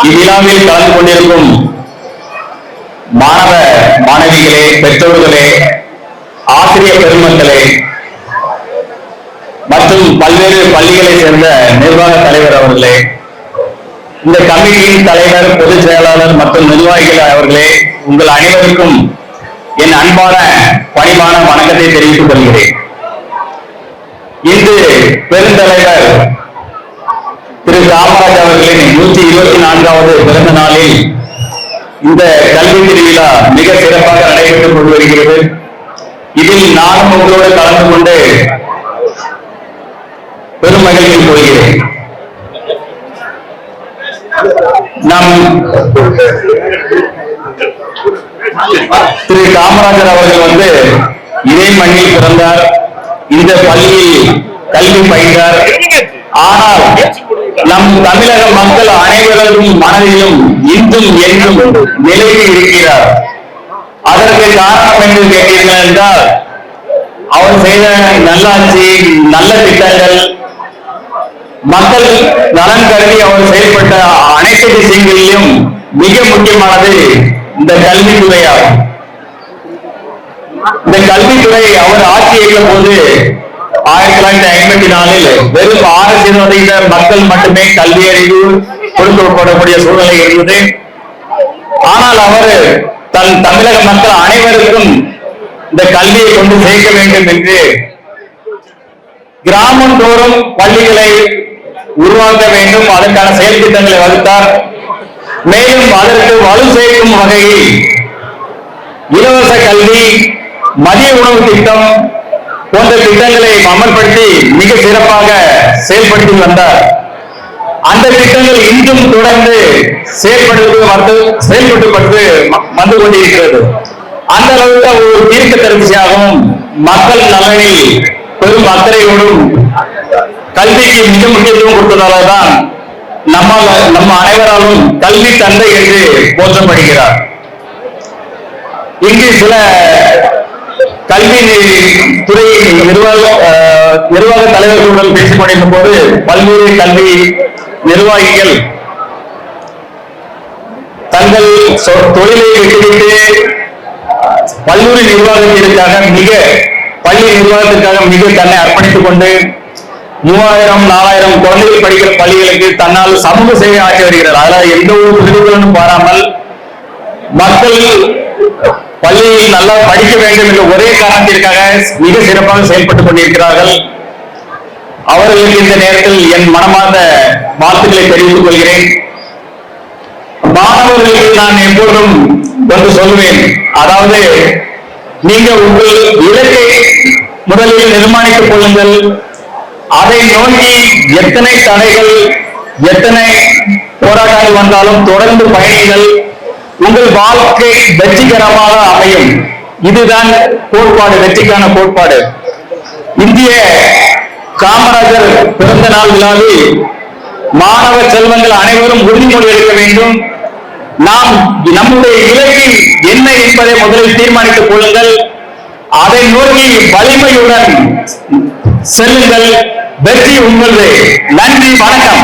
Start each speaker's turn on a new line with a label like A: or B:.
A: இவ்விழாவில் கலந்து கொண்டிருக்கும் மாணவ மாணவிகளே, பெற்றோர்களே, ஆசிரியர் பெருமக்களே மற்றும் பல்வேறு பள்ளிகளை சேர்ந்த நிர்வாக தலைவர் அவர்களே, இந்த கமிட்டியின் தலைவர், பொதுச் செயலாளர் மற்றும் நிர்வாகிகள் அவர்களே, உங்கள் அனைவருக்கும் என் அன்பான பணிவான வணக்கத்தை தெரிவித்துக் கொள்கிறேன். இன்று பெருந்தலைவர் திரு காமராஜ் அவர்களின் 124வது பிறந்த நாளில் இந்த கல்வி திருவிழா மிக சிறப்பாக நடைபெற்றுக் கொண்டு வருகிறது. இதில் நானும் உங்களோடு கலந்து கொண்டு பெரும் மகிழ்ச்சி கொள்கிறேன். நம் திரு காமராஜர் அவர்கள் இதே மண்ணில் பிறந்தார், இந்த பள்ளியில் கல்வி பயின்றார். ஆனால் நம் தமிழக மக்கள் அனைவரும் மனதிலும் இன்றும் என்றும் நிலைத்து இருக்கிறார். அதற்கு காரணம் என்று கேட்டீர்கள் என்றால், அவர் செய்த நல்லாட்சி, நல்ல திட்டங்கள், மக்கள் நலன் கருதி அவர் செயல்பட்ட அனைத்து விஷயங்களிலும் மிக முக்கியமானது இந்த கல்வித்துறையாகும். இந்த கல்வித்துறை அவர் ஆட்சி செய்யும் போது 1954 வெறும் 6% மக்கள் மட்டுமே கல்வி அறிவு கொடுக்கப்படக்கூடிய சூழ்நிலை இருந்தது. ஆனால் அவர் தன் தமிழக மக்கள் அனைவருக்கும் இந்த கல்வியை கொண்டு சேர்க்க வேண்டும் என்று கிராமம் தோறும் பள்ளிகளை உருவாக்க வேண்டும், அதற்கான செயல் திட்டங்களை வகுத்தார். மேலும் அதற்கு வலு சேர்க்கும் வகையில் இலவச கல்வி, மதிய உணவு திட்டம் போன்ற திட்டங்களை அமல்படுத்தி மிக சிறப்பாக செயல்படுத்தி வந்தார். அந்த திட்டங்கள் இன்றும் தொடர்ந்து செயல்பட்டு வந்து கொண்டிருக்கிறது. அந்த அளவுக்கு ஒரு தீர்க்க தரிசியாகவும் மக்கள் நலனில் பெரும் அக்கறையோடும் கல்விக்கு மிக முக்கியத்துவம் கொடுத்ததால்தான் நம்ம அனைவராலும் கல்வி தந்தை என்று போற்றப்படுகிறார். இங்கு சில கல்வி துறையின் நிர்வாக தலைவர்களுடன் பேசிக் கொண்டிருக்கும் போது பல்வேறு கல்வி நிர்வாகிகள் தங்கள் தொழிலை விட்டுவிட்டு பல்வேறு நிர்வாகத்திற்காக பள்ளி நிர்வாகத்திற்காக மிக தன்னை அர்ப்பணித்துக் கொண்டு 3000-4000 குழந்தைகள் படிக்கிற பள்ளிகளுக்கு தன்னால் சமூக சேவை ஆற்றி வருகிறார். அதனால் எந்த ஒரு பிரிவுகளும் பாராமல் மக்கள் பள்ளியில் நல்லா படிக்க வேண்டும் என்ற ஒரே காரணத்திற்காக மிக சிறப்பாக செயல்பட்டுக் கொண்டிருக்கிறார்கள். அவர்களுக்கு இந்த நேரத்தில் என் மனமார்ந்த வாழ்த்துக்களை தெரிவித்துக் கொள்கிறேன். மாணவர்களுக்கு நான் எப்போதும் ஒன்று சொல்லுவேன், அதாவது நீங்கள் உங்கள் இலக்கை முதலில் நிர்மாணித்துக் கொள்ளுங்கள். அதை நோக்கி எத்தனை தடைகள், எத்தனை போராட்டங்கள் வந்தாலும் தொடர்ந்து பயணிகள். உங்கள் வாழ்க்கை வெற்றிகரமாக அமையும். இதுதான் கோட்பாடு, வெற்றிக்கான கோட்பாடு. இந்திய காமராஜர் பிறந்த நாள் விழாவில் மாணவ செல்வங்கள் அனைவரும் உறுதிமொழி எடுக்க வேண்டும். நாம் நம்முடைய இலக்கு என்ன என்பதை முதலில் தீர்மானித்துக் கொள்ளுங்கள். அதை நோக்கி வலிமையுடன் செல்லுங்கள். வெற்றி உங்களது. நன்றி, வணக்கம்.